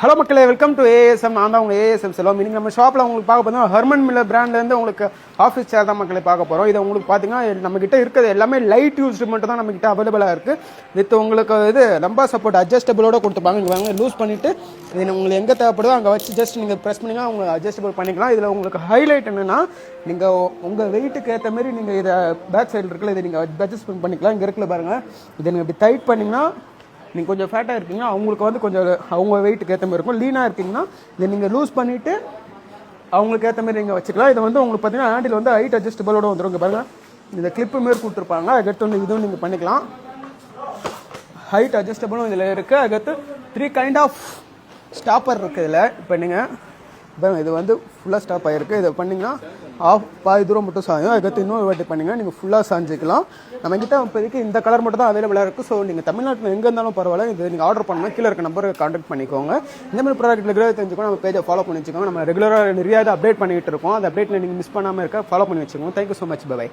Hello மக்களே, welcome to ASM. நான் தான் உங்கள் ஏஎஸ்எம் செல்வம். இன்னைக்கு நம்ம ஷாப்பில் உங்களுக்கு பார்க்க போகிறோம் ஹெர்மன் மில்லர் பிராண்ட்லேருந்து உங்களுக்கு ஆஃபீஸ் சேர் தான் மக்களே பார்க்க போகிறோம். இதை உங்களுக்கு பார்த்தீங்கன்னா நம்மக்கிட்ட இருக்கிறது எல்லாமே லைட் யூஸ்டு மட்டும் தான் நம்மக்கிட்ட அவைலபிளாக இருக்குது. வித் உங்களுக்கு இது லம்பா சப்போர்ட் அட்ஜஸ்டபிளோட கொடுத்துப்பாங்க. இங்கே வாங்க லூஸ் பண்ணிவிட்டு இது உங்களுக்கு எங்கே தேவைப்படுதோ அங்கே வச்சு ஜஸ்ட் நீங்கள் ப்ரெஸ் பண்ணிங்கன்னா உங்களுக்கு அட்ஜஸ்டபிள் பண்ணிக்கலாம். இதில் உங்களுக்கு ஹைலைட் என்னென்னா நீங்கள் உங்கள் வெயிட்டுக்கு ஏற்ற மாதிரி நீங்கள் இதை பேக் சைடில் இருக்கல இதை நீங்கள் அட்ஜஸ்ட் பண்ணிக்கலாம். இங்கே இருக்கல பாருங்கள், இதை நீங்கள் இப்படி டைட் பண்ணிங்கன்னா நீங்கள் கொஞ்சம் ஃபேட்டாக இருக்கீங்கன்னா அவங்களுக்கு வந்து கொஞ்சம் அவங்க வெயிட்டுக்கு ஏற்ற மாதிரி இருக்கும். லீனாக இருக்கீங்கன்னா இதை நீங்கள் லூஸ் பண்ணிவிட்டு அவங்களுக்கு ஏற்ற மாதிரி நீங்கள் வச்சுக்கலாம். இதை வந்து உங்களுக்கு பார்த்தீங்கன்னா ஹேண்டில் வந்து ஹைட் அட்ஜஸ்டபிளோட வந்துடும். இங்கே பாருங்கள், இந்த கிளிப்பு மாரி கொடுத்துருப்பாங்க. அதுக்கடுத்து வந்து இதுவும் நீங்கள் பண்ணிக்கலாம். ஹைட் அட்ஜஸ்டபிளும் இதில் இருக்குது. அதுக்கடுத்து 3 கைண்ட் ஆஃப் ஸ்டாப்பர் இருக்குது இதில். இப்போ நீங்கள் இது வந்து ஃபுல்லாக ஸ்டாப் ஆகிருக்கு. இதை பண்ணிங்கன்னா பாதி தூரம் மட்டும் சாயும். அதுக்கடுத்து இன்னொரு வாட்டி பண்ணிங்கன்னா நீங்கள் ஃபுல்லாக சாஞ்சிக்கலாம். நம்மக்கிட்ட இப்போதைக்கு இந்த கலர் மட்டும் தான் அவைலபிளாக இருக்குது. ஸோ நீங்கள் தமிழ்நாட்டில் எங்கே இருந்தாலும் பரவாயில்ல, இது நீங்கள் ஆர்டர் பண்ணணும். கீழே இருக்க நம்பருக்கு கான்டாக்ட் பண்ணிக்கோங்க. இந்த மாதிரி ப்ராடக்ட் ரெகுலராக தெரிஞ்சுக்கோங்க. நம்ம பேஜை ஃபாலோ பண்ணி வச்சுக்கோங்க. நம்ம ரெகுலராக நிறையா அப்டேட் பண்ணிகிட்டு இருக்கோம். அந்த அப்டேட்டில் நீங்கள் மிஸ் பண்ணாமல் இருக்க ஃபாலோ பண்ணி வச்சுக்கோங்க. Thank you so much. பை.